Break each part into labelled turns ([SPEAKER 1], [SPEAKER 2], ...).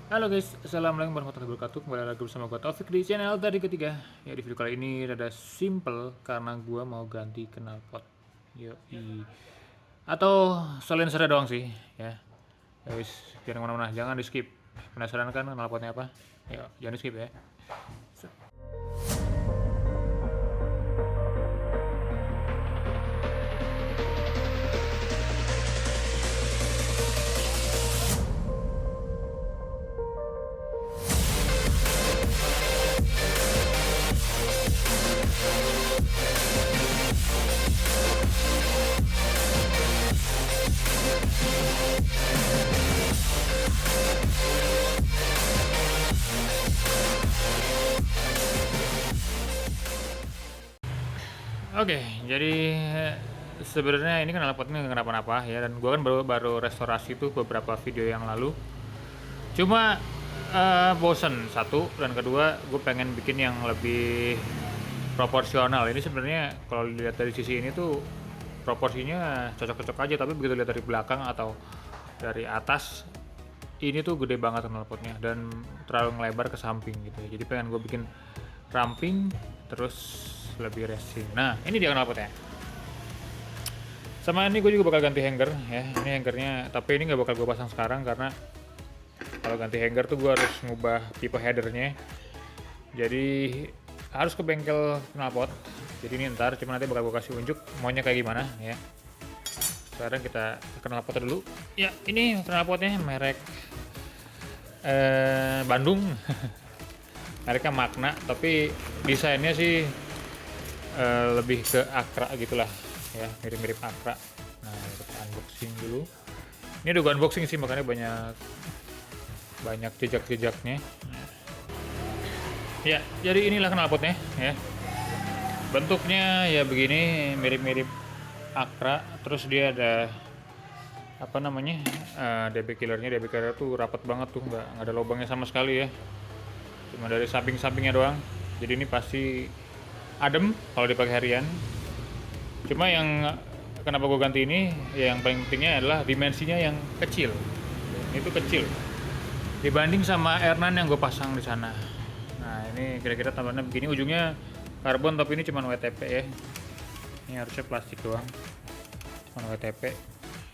[SPEAKER 1] Halo guys, assalamualaikum warahmatullahi wabarakatuh. Kembali lagi bersama gue Taufik di channel tadi ketiga. Ya di video kali ini rada simple karena gue mau ganti knalpot. Yoi. Atau silencer doang sih, ya. Ya wis, jangan kemana-mana, jangan di skip. Penasaran kan knalpotnya apa? Yuk, jangan di skip ya. Oke, jadi sebenarnya ini knalpotnya nggak kenapa-napa ya, dan gue kan baru restorasi tuh beberapa video yang lalu. Cuma bosen satu, dan kedua gue pengen bikin yang lebih proporsional. Ini sebenarnya kalau dilihat dari sisi ini tuh proporsinya cocok-cocok aja, tapi begitu lihat dari belakang atau dari atas ini tuh gede banget knalpotnya dan terlalu ngelebar ke samping gitu ya. Jadi pengen gue bikin ramping terus lebih racing. Nah, ini dia knalpotnya. Sama ini gue juga bakal ganti hanger ya. Ini hangernya, tapi ini nggak bakal gue pasang sekarang karena kalau ganti hanger tuh gue harus ngubah tipe headernya. Jadi harus ke bengkel knalpot. Jadi ini ntar, cuma nanti bakal gue kasih unjuk maunya kayak gimana ya. Sekarang kita ke knalpotnya dulu. Ya, ini knalpotnya merek Bandung. Mereknya Magna, tapi desainnya sih lebih ke Akra gitulah ya, mirip-mirip Akra. Nah, kita unboxing dulu. Ini udah gue unboxing sih, makanya banyak jejak-jejaknya. Ya, jadi inilah knalpotnya ya. Bentuknya ya begini, mirip-mirip Akra. Terus dia ada apa namanya, DB killernya. DB killer tuh rapat banget tuh, nggak ada lubangnya sama sekali ya, cuma dari samping-sampingnya doang. Jadi ini pasti adem kalau dipakai harian. Cuma yang kenapa gue ganti ini ya, yang paling pentingnya adalah dimensinya yang kecil. Ini tuh kecil dibanding sama Ernan yang gue pasang di sana. Nah, ini kira-kira tambahannya begini, ujungnya karbon tapi ini cuma WTP ya. Ini harusnya plastik doang, cuma WTP.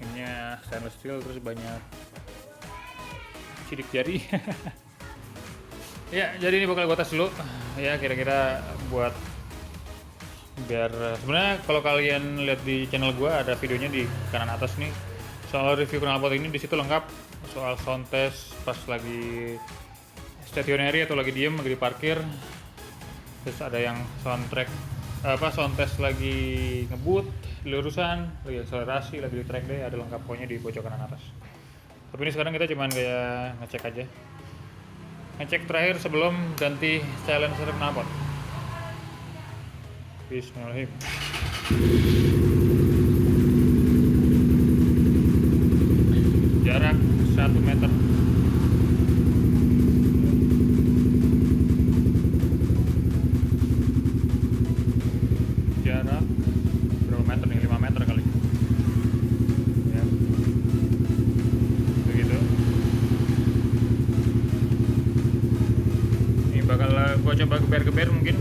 [SPEAKER 1] Ini stainless steel, terus banyak sidik jari. Ya, jadi ini bakal gue tes dulu ya, kira-kira buat biar sebenarnya kalau kalian lihat di channel gue ada videonya di kanan atas nih soal review knalpot ini. Di situ lengkap soal sound test pas lagi stationary atau lagi diem, lagi di parkir. Terus ada yang sound test lagi ngebut, lurusan, lagi akselerasi, lagi di track day, ada lengkap pokoknya di pojok kanan atas. Tapi ini sekarang kita cuman kayak ngecek aja. Ngecek terakhir sebelum ganti silencer knalpot. Bismillahirrahmanirrahim. Jarak 1 meter. Jarak berapa meter nih? 5 meter kali ya, begitu. Ini bakal gua coba geber-geber mungkin.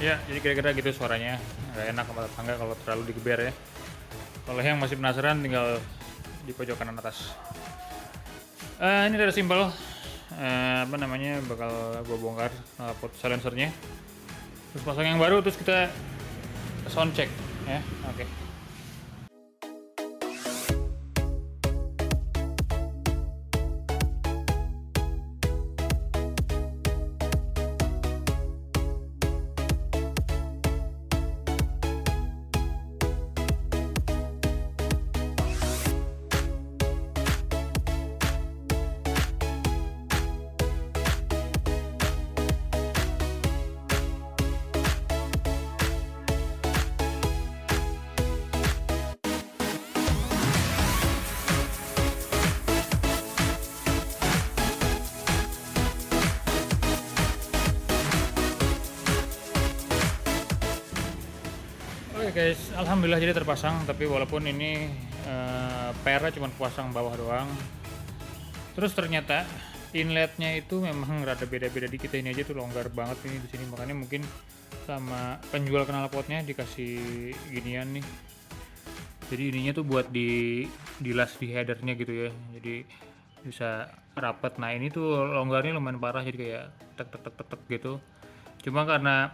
[SPEAKER 1] Ya, jadi kira-kira gitu suaranya. Nggak enak sama tetangga kalau terlalu digeber ya. Kalau yang masih penasaran tinggal di pojok kanan atas. Ini udah simpel. Apa namanya, bakal gue bongkar knalpot silencernya. Terus pasang yang baru, terus kita sound check ya. Oke. Oke guys, alhamdulillah jadi terpasang, tapi walaupun ini PR-nya cuma pasang bawah doang. Terus ternyata inletnya itu memang rada beda-beda dikit, ini aja tuh longgar banget ini di sini, makanya mungkin sama penjual knalpotnya dikasih ginian nih. Jadi ininya tuh buat dilas di headernya gitu ya, jadi bisa rapat. Nah ini tuh longgarnya lumayan parah, jadi kayak tek tek tek tek tek gitu. Cuma karena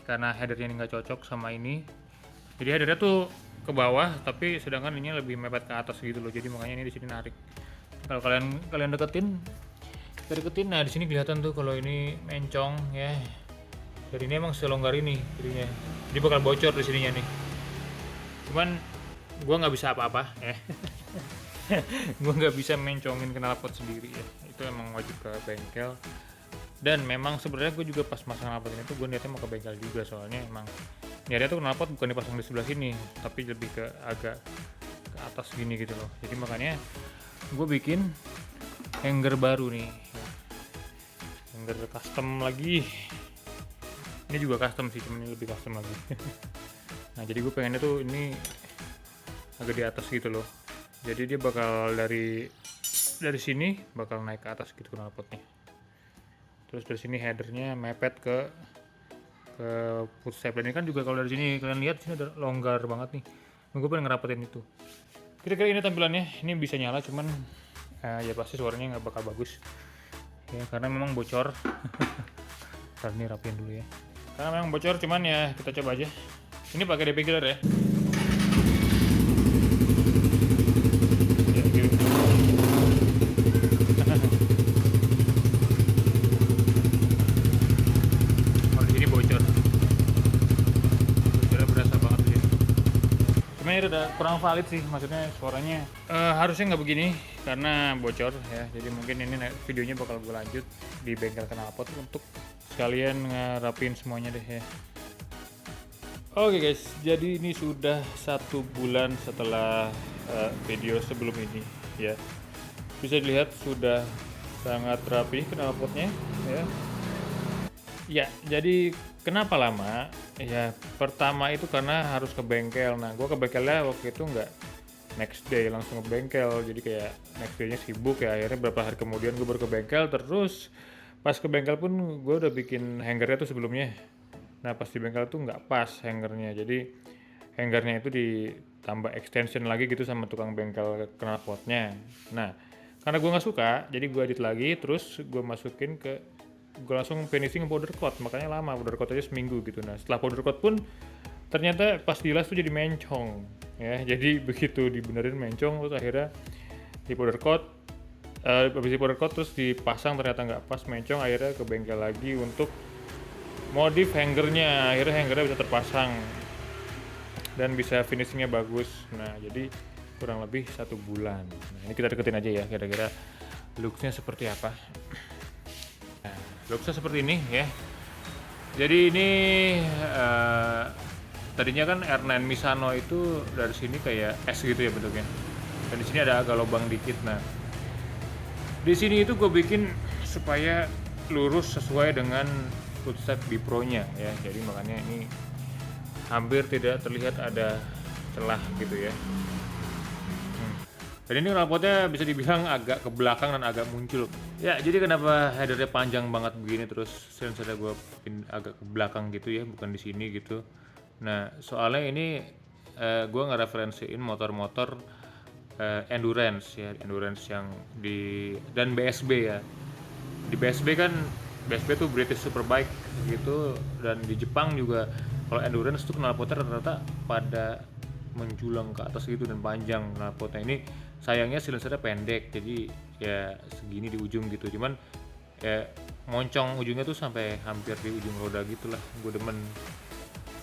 [SPEAKER 1] headernya ini nggak cocok sama ini, jadi headernya tuh ke bawah, tapi sedangkan ini lebih mepet ke atas gitu loh. Jadi makanya ini di sini narik. Kalau kalian deketin, nah di sini kelihatan tuh kalau ini mencong ya. Jadi ini emang selonggar ini jadinya. Jadi bakal bocor di sininya nih. Cuman gua nggak bisa apa-apa ya. Gua nggak bisa mencongin knalpot sendiri ya. Itu emang wajib ke bengkel. Dan memang sebenarnya gue juga pas masang knalpot ini tuh gue niatnya mau ke bengkel juga, soalnya emang niatnya tuh knalpot bukan dipasang di sebelah sini, tapi lebih ke agak ke atas gini gitu loh. Jadi makanya gue bikin hanger baru nih, hanger custom lagi. Ini juga custom sih, cuman ini lebih custom lagi. Nah jadi gue pengennya tuh ini agak di atas gitu loh. Jadi dia bakal dari sini bakal naik ke atas gitu knalpotnya. Terus dari sini headernya mepet ke footstep. Dan ini kan juga kalau dari sini kalian lihat sini ada longgar banget nih. Gue pengen ngerapetin itu. Kira-kira ini tampilannya. Ini bisa nyala, cuman ya pasti suaranya nggak bakal bagus. Ya karena memang bocor. Ntar ini rapiin dulu ya. Karena memang bocor, cuman ya kita coba aja. Ini pakai DP killer ya. Ya gitu. Ini udah kurang valid sih, maksudnya suaranya harusnya nggak begini karena bocor ya. Jadi mungkin ini videonya bakal gue lanjut di bengkel knalpot untuk sekalian ngerapin semuanya deh ya. Oke guys, jadi ini sudah 1 bulan setelah video sebelum ini ya. Bisa dilihat sudah sangat rapi knalpotnya ya. Ya, jadi kenapa lama? Ya, pertama itu karena harus ke bengkel. Nah, gue ke bengkelnya waktu itu nggak next day langsung ke bengkel. Jadi kayak next day-nya sibuk ya. Akhirnya beberapa hari kemudian gue baru ke bengkel. Terus pas ke bengkel pun gue udah bikin hangernya tuh sebelumnya. Nah, pas di bengkel tuh nggak pas hangernya. Jadi hangernya itu ditambah extension lagi gitu sama tukang bengkel knalpotnya. Nah, karena gue nggak suka, jadi gue edit lagi. Terus gue masukin gue langsung finishing powder coat, makanya lama powder coat aja seminggu gitu. Nah setelah powder coat pun ternyata pas dilas tuh jadi mencong ya. Jadi begitu dibenerin mencong, terus akhirnya di powder coat, habis di powder coat terus dipasang ternyata nggak pas mencong. Akhirnya ke bengkel lagi untuk modif hangernya. Akhirnya hangernya bisa terpasang dan bisa finishingnya bagus. Nah jadi kurang lebih 1 bulan. Nah ini kita deketin aja ya, kira-kira looksnya seperti apa. Looknya seperti ini ya. Jadi ini tadinya kan R9 Misano itu dari sini kayak S gitu ya bentuknya. Dan di sini ada agak lubang dikit. Nah, di sini itu gue bikin supaya lurus sesuai dengan footstep Bipro-nya ya. Jadi makanya ini hampir tidak terlihat ada celah gitu ya. Dan ini knalpotnya bisa dibilang agak ke belakang dan agak muncul. Ya, jadi kenapa headernya panjang banget begini, terus sensornya gue bikin agak ke belakang gitu ya, bukan di sini gitu. Nah, soalnya ini gue ngereferensiin motor-motor endurance ya, endurance yang dan BSB ya. Di BSB kan, BSB tuh British Superbike gitu, dan di Jepang juga kalau endurance tuh knalpotnya rata-rata pada menjulang ke atas gitu dan panjang knalpotnya. Ini sayangnya silencernya pendek, jadi ya segini di ujung gitu. Cuman ya moncong ujungnya tuh sampai hampir di ujung roda gitulah, gue demen.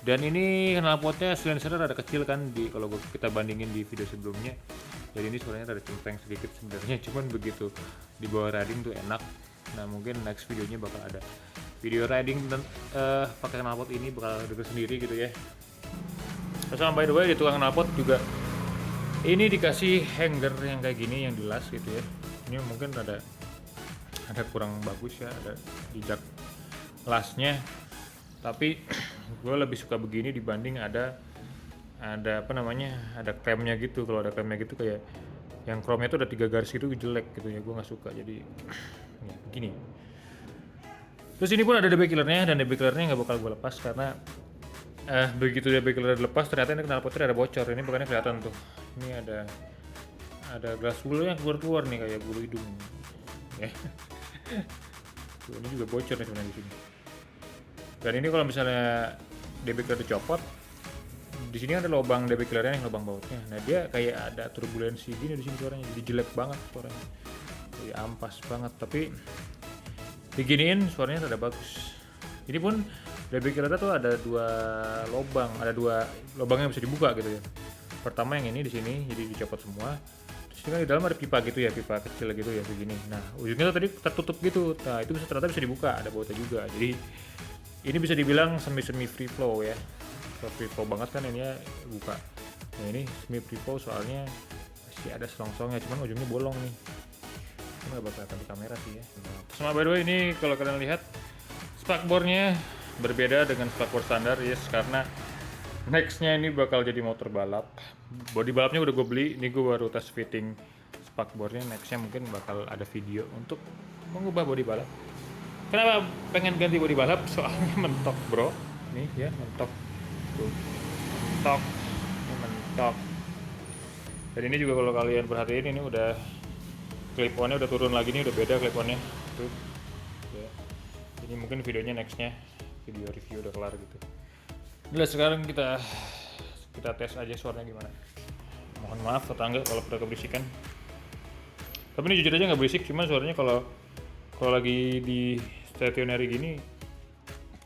[SPEAKER 1] Dan ini knalpotnya silencernya rada kecil kan kalau kita bandingin di video sebelumnya. Jadi ini suaranya rada cempreng sedikit sebenarnya, cuman begitu dibawa riding tuh enak. Nah mungkin next videonya bakal ada video riding dan pakai knalpot ini, bakal denger sendiri gitu ya. Sama by the way di tukang knalpot juga ini dikasih hanger yang kayak gini yang dilas gitu ya. Ini mungkin ada kurang bagus ya, ada jejak lasnya. Tapi gue lebih suka begini dibanding ada ada apa namanya, ada klemnya gitu. Kalau ada klemnya gitu kayak yang chrome-nya tuh ada 3 garis gitu jelek gitu ya, gue nggak suka. Jadi ya begini. Terus ini pun ada DB killernya, dan DB killernya nggak bakal gue lepas karena begitu DB killer dilepas ternyata ini knalpotnya ada bocor. Ini bukannya kelihatan tuh, ini ada gelas bulu yang keluar nih kayak bulu hidung ya. Tuh, ini juga bocor nih sebenarnya di sini. Dan ini kalau misalnya DB killer dicopot, di sini ada lubang DB killernya nih, lubang bautnya. Nah dia kayak ada turbulensi gini di sini suaranya, jadi jelek banget suaranya, jadi ampas banget. Tapi diginiin suaranya rada bagus. Ini pun DB killer tuh ada dua lubang yang bisa dibuka gitu ya. Pertama yang ini di sini, jadi dicopot semua. Terus ini kan di dalam ada pipa gitu ya, pipa kecil gitu ya begini. Nah ujungnya tuh tadi tertutup gitu. Nah itu ternyata bisa dibuka, ada bautnya juga. Jadi ini bisa dibilang semi free flow ya. Free flow banget kan ini ya, buka. Nah ini semi free flow soalnya masih ada selongsongnya, cuman ujungnya bolong nih. Ini nggak bakal kelihatan di kamera sih ya. Sama by the way ini kalau kalian lihat spakbornya berbeda dengan spakbor standar, yes, karena nextnya ini bakal jadi motor balap. Body balapnya udah gue beli, ini gue baru tes fitting spakbornya. Nextnya mungkin bakal ada video untuk mengubah body balap. Kenapa pengen ganti body balap? Soalnya mentok bro, nih ya mentok, tuh mentok, ini mentok. Dan ini juga kalau kalian perhatiin ini udah clip-onnya udah turun lagi nih, udah beda clip-onnya tuh ya. Ini mungkin videonya nextnya, video review udah kelar gitu. Udah sekarang kita tes aja suaranya gimana. Mohon maaf tetangga kalau pada keberisikan. Tapi ini jujur aja nggak berisik, cuman suaranya kalau lagi di stationary gini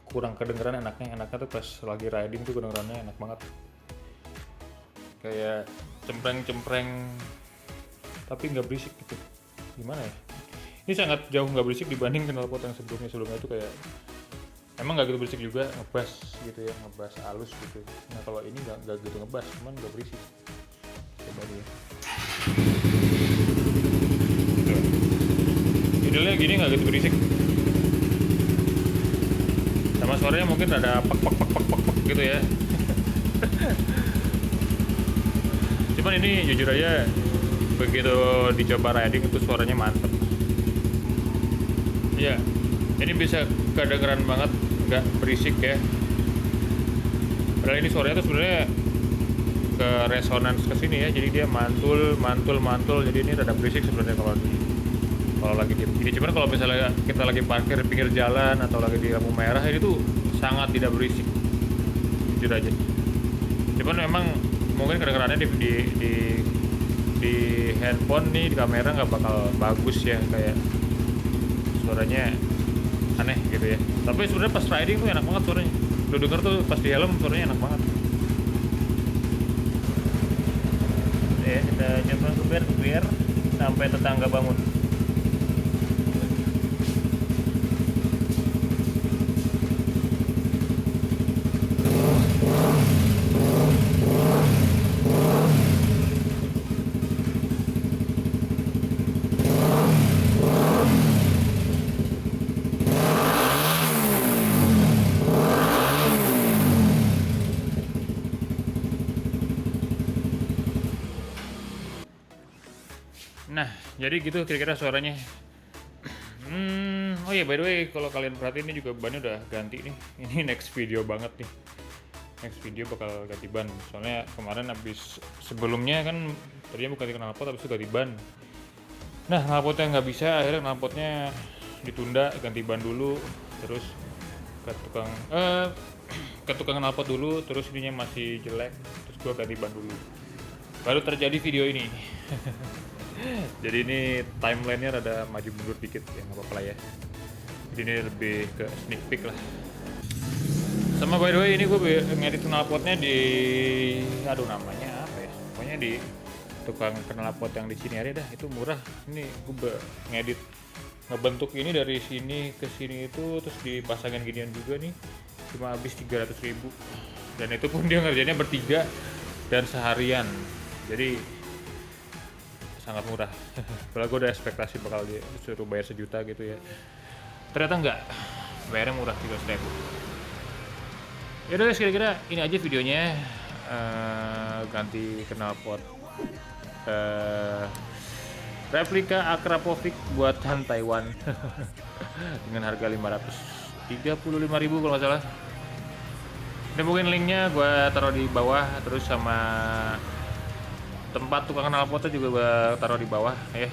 [SPEAKER 1] kurang kedengeran enaknya tuh pas lagi riding tuh kedengerannya enak banget. Kayak cempreng tapi nggak berisik gitu. Gimana ya? Ini sangat jauh nggak berisik dibanding knalpot yang sebelumnya tuh kayak emang nggak gitu berisik juga, ngebas gitu ya, ngebas halus gitu. Nah kalau ini nggak gitu ngebas, cuman nggak berisik. Coba dulu ya. Idealnya gini nggak gitu berisik. Sama suaranya mungkin ada pak gitu ya. Cuman ini jujur aja begitu dicoba riding itu suaranya mantep. Iya, ini bisa kedengeran banget, nggak berisik ya. Padahal ini suaranya tuh sebenarnya ke resonance ke sini ya, jadi dia mantul, jadi ini rada berisik sebenarnya kalau lagi di ini. Cuman kalau misalnya kita lagi parkir pinggir jalan atau lagi di lampu merah, ini tuh sangat tidak berisik, jujur aja. Cuman memang mungkin kedengarannya di handphone nih, di kamera nggak bakal bagus ya, kayak suaranya aneh gitu ya. Tapi sebenarnya pas riding tuh enak banget suaranya. Lu denger tuh pas di helm suaranya enak banget. Ya, kita coba geber sampai tetangga bangun. Nah, jadi gitu kira-kira suaranya. Oh ya, by the way, kalau kalian perhatiin ini juga bannya udah ganti nih. Ini next video banget nih. Next video bakal ganti ban. Soalnya kemarin habis sebelumnya kan tadinya bukan ganti knalpot, habis itu ganti ban. Nah, knalpotnya nggak bisa, akhirnya knalpotnya ditunda, ganti ban dulu, terus ke tukang knalpot dulu, terus ininya masih jelek, terus gua ganti ban dulu. Baru terjadi video ini. Jadi ini timelinenya rada maju mundur dikit ya, nggak apa-apa lah ya. Jadi ini lebih ke sneak peek lah. Sama by the way ini gue ngedit knalpotnya di, aduh namanya apa ya, pokoknya di tukang knalpot yang di sini ada dah, itu murah. Ini gue ngedit ngebentuk ini dari sini ke sini itu, terus dipasangin ginian juga nih, cuma habis 300.000. Dan itu pun dia ngerjainnya bertiga dan seharian, jadi sangat murah. Padahal gue udah ekspektasi bakal disuruh bayar 1 juta gitu ya, ternyata enggak, bayarnya murah, 300.000. Ya udah guys, kira-kira ini aja videonya. ganti knalpot replika Akrapovic buatan Taiwan dengan harga 535.000 kalau nggak salah. Ini mungkin linknya gue taruh di bawah, terus sama tempat tukang knalpotnya juga gue taruh di bawah ya.